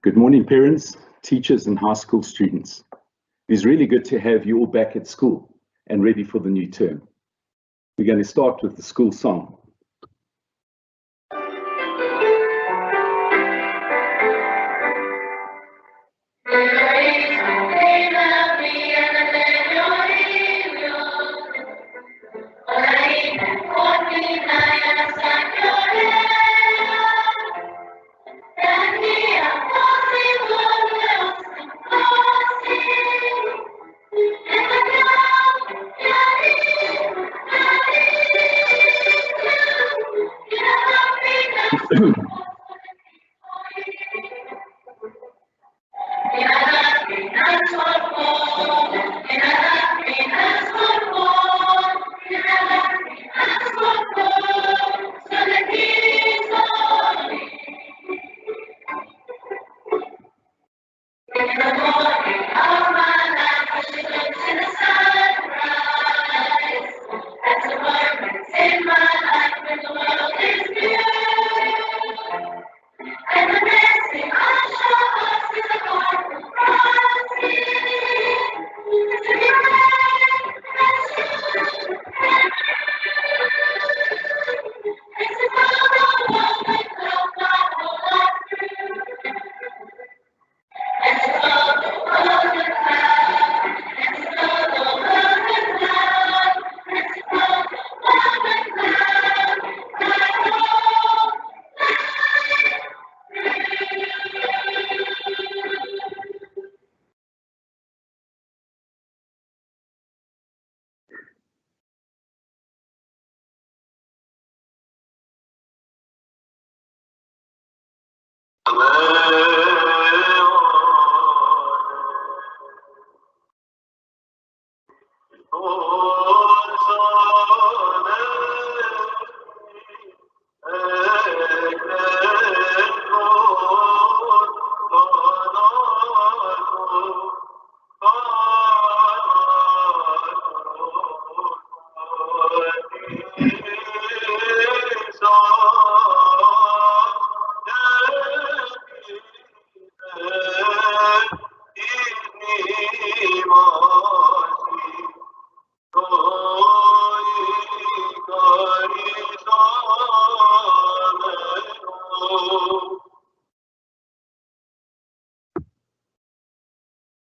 Good morning, parents, teachers, and high school students. It's really good to have you all back at school and ready for the new term. We're going to start with the school song.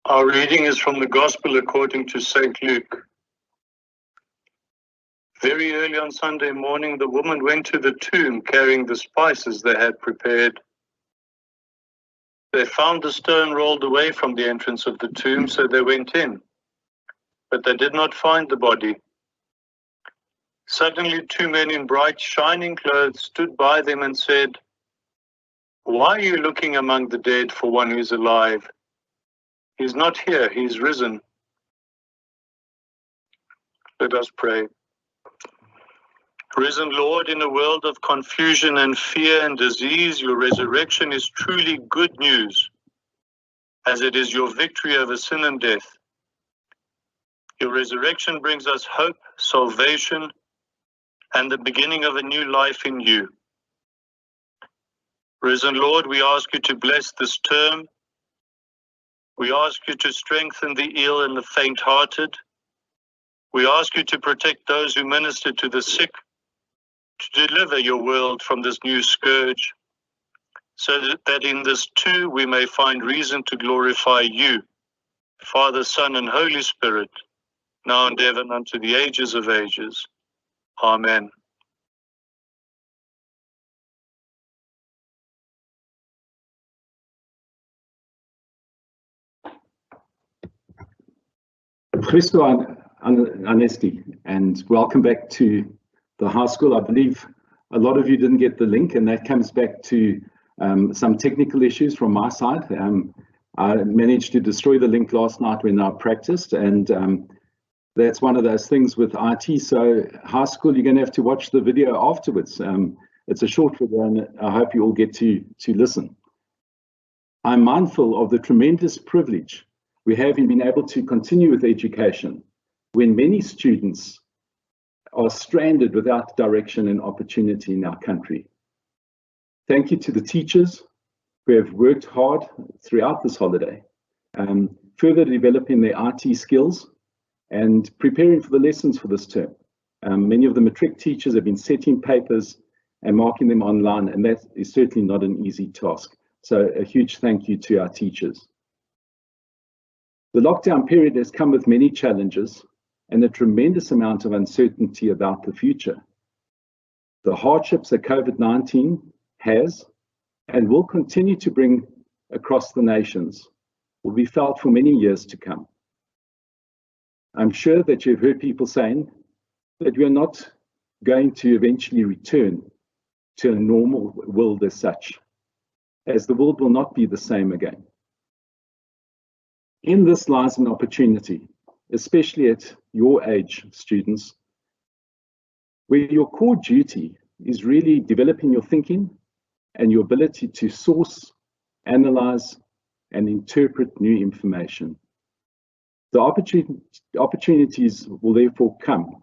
Our reading is from the Gospel according to St. Luke. Very early on Sunday morning, the woman went to the tomb carrying the spices they had prepared. They found the stone rolled away from the entrance of the tomb, so they went in, but they did not find the body. Suddenly, two men in bright, shining clothes stood by them and said, "Why are you looking among the dead for one who is alive? He's not here, he's risen." Let us pray. Risen Lord, in a world of confusion and fear and disease, your resurrection is truly good news, as it is your victory over sin and death. Your resurrection brings us hope, salvation, and the beginning of a new life in you. Risen Lord, we ask you to bless this term. We ask you to strengthen the ill and the faint-hearted. We ask you to protect those who minister to the sick, to deliver your world from this new scourge, so that in this too we may find reason to glorify you, Father, Son, and Holy Spirit, now and ever and unto the ages of ages. Amen. Christo Anesti, and welcome back to the high school. I believe a lot of you didn't get the link, and that comes back to some technical issues from my side. I managed to destroy the link last night when I practiced, and that's one of those things with IT. So high school, you're going to have to watch the video afterwards. It's a short video, and I hope you all get to listen. I'm mindful of the tremendous privilege we have in being able to continue with education when many students are stranded without direction and opportunity in our country. Thank you to the teachers, who have worked hard throughout this holiday, further developing their IT skills and preparing for the lessons for this term. Many of the matric teachers have been setting papers and marking them online, and that is certainly not an easy task. So a huge thank you to our teachers. The lockdown period has come with many challenges and a tremendous amount of uncertainty about the future. The hardships that COVID-19 has and will continue to bring across the nations will be felt for many years to come. I'm sure that you've heard people saying that we are not going to eventually return to a normal world as such, as the world will not be the same again. In this lies an opportunity, especially at your age, students, where your core duty is really developing your thinking and your ability to source, analyze, and interpret new information. The opportunities will therefore come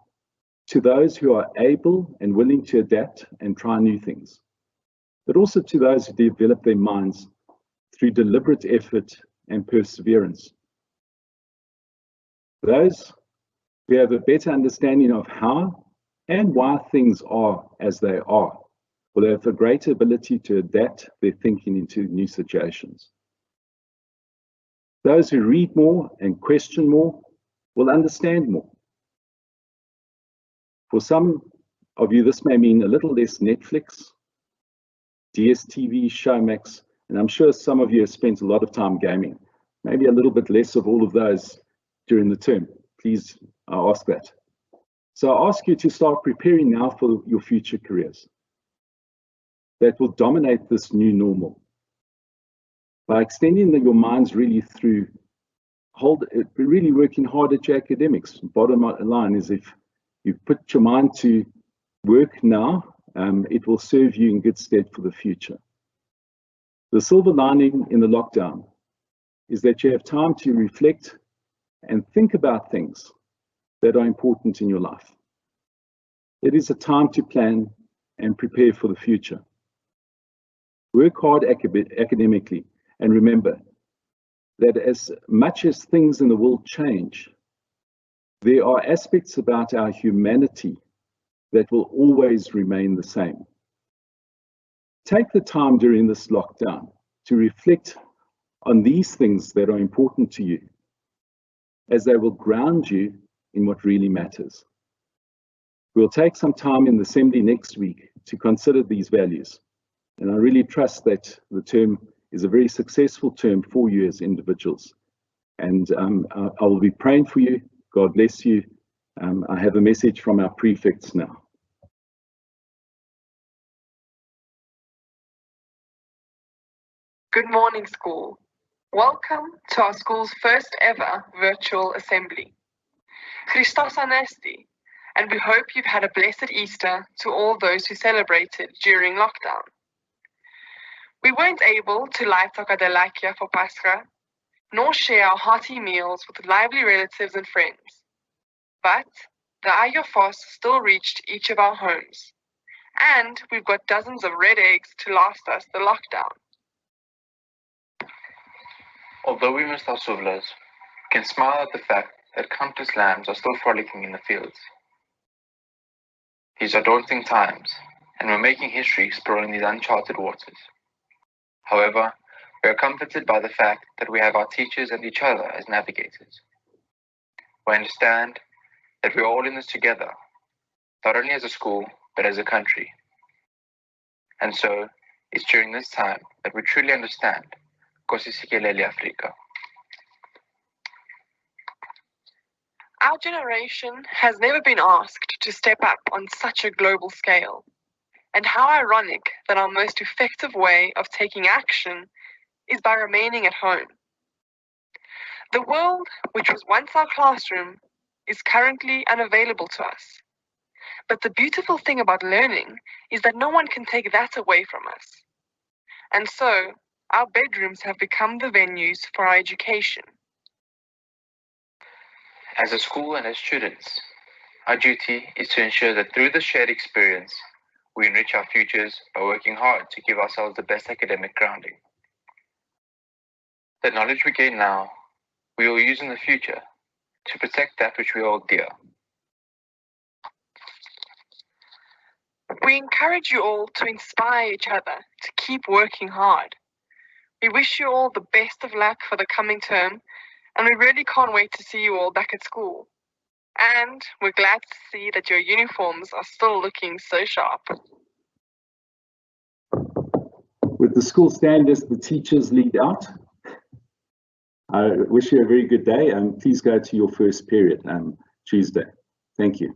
to those who are able and willing to adapt and try new things, but also to those who develop their minds through deliberate effort and perseverance. Those who have a better understanding of how and why things are as they are will have a greater ability to adapt their thinking into new situations. Those who read more and question more will understand more. For some of you, this may mean a little less Netflix, DSTV, Showmax, and I'm sure some of you have spent a lot of time gaming. Maybe a little bit less of all of those during the term. Please, I ask that. So I ask you to start preparing now for your future careers that will dominate this new normal. By extending your minds really through, really working hard at your academics. Bottom line is if you put your mind to work now, it will serve you in good stead for the future. The silver lining in the lockdown is that you have time to reflect and think about things that are important in your life. It is a time to plan and prepare for the future. Work hard academically, and remember that as much as things in the world change, there are aspects about our humanity that will always remain the same. Take the time during this lockdown to reflect on these things that are important to you, as they will ground you in what really matters. We'll take some time in the assembly next week to consider these values, and I really trust that the term is a very successful term for you as individuals. And I will be praying for you. God bless you. I have a message from our prefects now. Good morning, school. Welcome to our school's first ever virtual assembly. Christos Anesti, and we hope you've had a blessed Easter to all those who celebrated during lockdown. We weren't able to light Tokadelakia for Pascha, nor share our hearty meals with lively relatives and friends. But the Ayofos still reached each of our homes, and we've got dozens of red eggs to last us the lockdown. Although we missed our suvlas, we can smile at the fact that countless lambs are still frolicking in the fields. These are daunting times, and we're making history exploring these uncharted waters. However, we are comforted by the fact that we have our teachers and each other as navigators. We understand that we are all in this together, not only as a school, but as a country. And so, it's during this time that we truly understand Kosisikelele Afrika. Our generation has never been asked to step up on such a global scale. And how ironic that our most effective way of taking action is by remaining at home. The world, which was once our classroom, is currently unavailable to us. But the beautiful thing about learning is that no one can take that away from us. And so, our bedrooms have become the venues for our education. As a school and as students, our duty is to ensure that through this shared experience, we enrich our futures by working hard to give ourselves the best academic grounding. The knowledge we gain now, we will use in the future to protect that which we hold dear. We encourage you all to inspire each other to keep working hard. We wish you all the best of luck for the coming term, and we really can't wait to see you all back at school. And we're glad to see that your uniforms are still looking so sharp. With the school stand as the teachers lead out, I wish you a very good day, and please go to your first period Tuesday. Thank you.